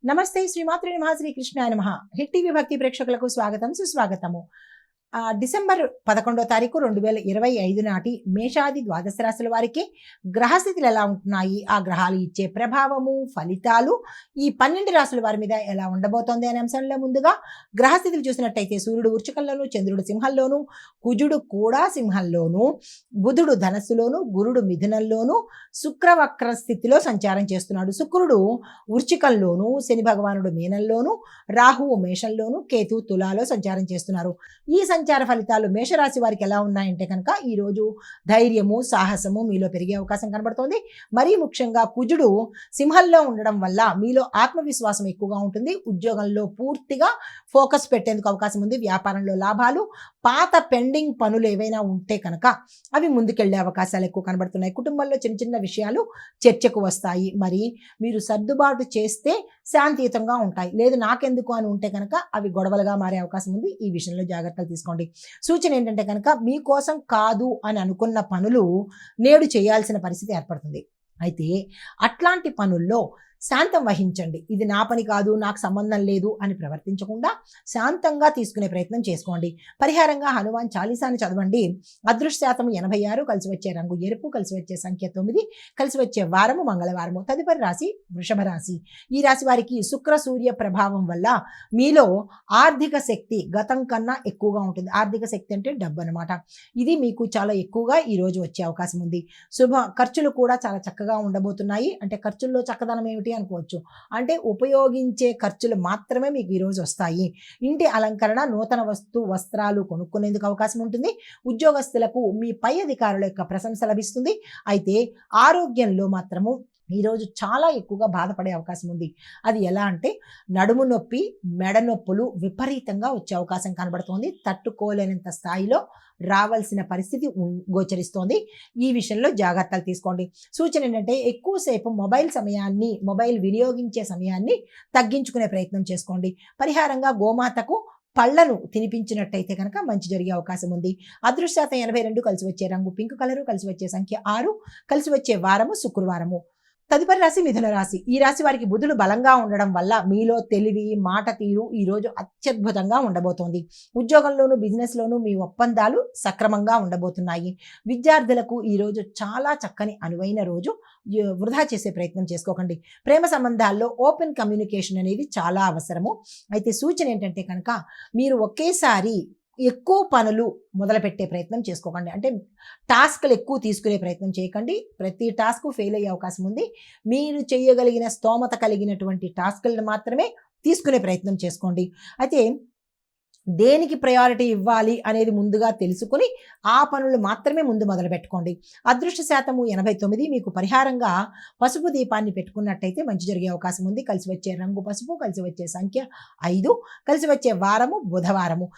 నమస్తే శ్రీమాత్రే నమః శ్రీ కృష్ణాయ నమః. హిట్ టీవీ భక్తి ప్రేక్షకులకు స్వాగతం సుస్వాగతము. డిసెంబర్ 11వ తారీఖు 2025 నాటి మేషాది ద్వాదశ రాశుల వారికి గ్రహస్థితులు ఎలా ఉంటున్నాయి, ఆ గ్రహాలు ఇచ్చే ప్రభావము, ఫలితాలు ఈ 12 రాశుల వారి మీద ఎలా ఉండబోతోంది అనే అంశంలో ముందుగా గ్రహస్థితులు చూసినట్టయితే సూర్యుడు వృశ్చికంలోను, చంద్రుడు సింహంలోను, కుజుడు కూడా సింహంలోను, బుధుడు ధనస్సులోను, గురుడు మిథునంలోను, శుక్రవక్ర స్థితిలో సంచారం చేస్తున్నాడు. శుక్రుడు వృశ్చికంలోను, శని భగవానుడు మీనంలోను, రాహువు మేషంలోను, కేతు తులాలో సంచారం చేస్తున్నారు. ఈ సంచార ఫలితాలు మేషరాశి వారికి ఎలా ఉన్నాయంటే కనుక ఈరోజు ధైర్యము, సాహసము మీలో పెరిగే అవకాశం కనబడుతోంది. మరీ ముఖ్యంగా కుజుడు సింహంలో ఉండడం వల్ల మీలో ఆత్మవిశ్వాసం ఎక్కువగా ఉంటుంది. ఉద్యోగంలో పూర్తిగా ఫోకస్ పెట్టేందుకు అవకాశం ఉంది. వ్యాపారంలో లాభాలు, పాత పెండింగ్ పనులు ఏవైనా ఉంటే కనుక అవి ముందుకెళ్లే అవకాశాలు ఎక్కువ కనబడుతున్నాయి. కుటుంబంలో చిన్న చిన్న విషయాలు చర్చకు వస్తాయి. మరి మీరు సర్దుబాటు చేస్తే శాంతియుతంగా ఉంటాయి. లేదు నాకెందుకు అని ఉంటే కనుక అవి గొడవలుగా మారే అవకాశం ఉంది. ఈ విషయంలో జాగ్రత్తలు తీసుకోండి. సూచన ఏంటంటే కనుక మీకోసం కాదు అని అనుకున్న పనులు నేడు చేయాల్సిన పరిస్థితి ఏర్పడుతుంది. అయితే అట్లాంటి పనుల్లో శాంతం వహించండి. ఇది నా పని కాదు, నాకు సంబంధం లేదు అని ప్రవర్తించకుండా శాంతంగా తీసుకునే ప్రయత్నం చేసుకోండి. పరిహారంగా హనుమాన్ చాలీసాని చదవండి. అదృష్ట శాతం 86, కలిసి వచ్చే రంగు ఎరుపు, కలిసి వచ్చే సంఖ్య 9, కలిసి వచ్చే వారము మంగళవారము. తదుపరి రాశి వృషభ రాశి. ఈ రాశి వారికి శుక్ర సూర్య ప్రభావం వల్ల మీలో ఆర్థిక శక్తి గతం కన్నా ఎక్కువగా ఉంటుంది. ఆర్థిక శక్తి అంటే డబ్బు అనమాట. ఇది మీకు చాలా ఎక్కువగా ఈరోజు వచ్చే అవకాశం ఉంది. ఖర్చులు కూడా చాలా చక్కగా ఉండబోతున్నాయి. అంటే ఖర్చుల్లో చక్కదనం ఏమిటి అనుకోవచ్చు. అంటే ఉపయోగించే ఖర్చులు మాత్రమే మీకు ఈరోజు వస్తాయి. ఇంటి అలంకరణ, నూతన వస్త్రాలు కొనుక్కునేందుకు అవకాశం ఉంటుంది. ఉద్యోగస్తులకు మీ పై అధికారుల యొక్క ప్రశంస లభిస్తుంది. అయితే ఆరోగ్యంలో మాత్రము ఈరోజు చాలా ఎక్కువగా బాధపడే అవకాశం ఉంది. అది ఎలా అంటే నడుము నొప్పి, మెడ నొప్పులు విపరీతంగా వచ్చే అవకాశం కనబడుతోంది. తట్టుకోలేనంత స్థాయిలో రావాల్సిన పరిస్థితి గోచరిస్తోంది. ఈ విషయంలో జాగ్రత్తలు తీసుకోండి. సూచన ఏంటంటే ఎక్కువసేపు మొబైల్ వినియోగించే సమయాన్ని తగ్గించుకునే ప్రయత్నం చేసుకోండి. పరిహారంగా గోమాతకు పళ్లను తినిపించినట్టయితే కనుక మంచి జరిగే అవకాశం ఉంది. అదృష్ట శాతం 82, కలిసి వచ్చే రంగు పింక్ కలరు, కలిసి వచ్చే సంఖ్య 6, కలిసి వచ్చే వారము శుక్రవారము. తదుపరి రాశి మిథున రాశి. ఈ రాశి వారికి బుధుడు బలంగా ఉండడం వల్ల మీలో తెలివి, మాట తీరు ఈరోజు అత్యద్భుతంగా ఉండబోతోంది. ఉద్యోగంలోను, బిజినెస్లోను మీ ఒప్పందాలు సక్రమంగా ఉండబోతున్నాయి. విద్యార్థులకు ఈరోజు చాలా చక్కని అనువైన రోజు. వృధా చేసే ప్రయత్నం చేసుకోకండి. ప్రేమ సంబంధాల్లో ఓపెన్ కమ్యూనికేషన్ అనేది చాలా అవసరము. అయితే సూచన ఏంటంటే కనుక మీరు ఒకేసారి ఎక్కువ పనులు మొదలుపెట్టే ప్రయత్నం చేసుకోకండి. అంటే టాస్క్లు ఎక్కువ తీసుకునే ప్రయత్నం చేయకండి. ప్రతి టాస్క్ ఫెయిల్ అయ్యే అవకాశం ఉంది. మీరు చేయగలిగిన స్తోమత కలిగినటువంటి టాస్క్లను మాత్రమే తీసుకునే ప్రయత్నం చేసుకోండి. అయితే దేనికి ప్రయారిటీ ఇవ్వాలి అనేది ముందుగా తెలుసుకుని ఆ పనులు మాత్రమే ముందు మొదలు పెట్టుకోండి. అదృష్ట శాతము 89. మీకు పరిహారంగా పసుపు దీపాన్ని పెట్టుకున్నట్టయితే మంచి జరిగే అవకాశం ఉంది. కలిసి వచ్చే రంగు పసుపు, కలిసి వచ్చే సంఖ్య 5, కలిసి వచ్చే వారము బుధవారము.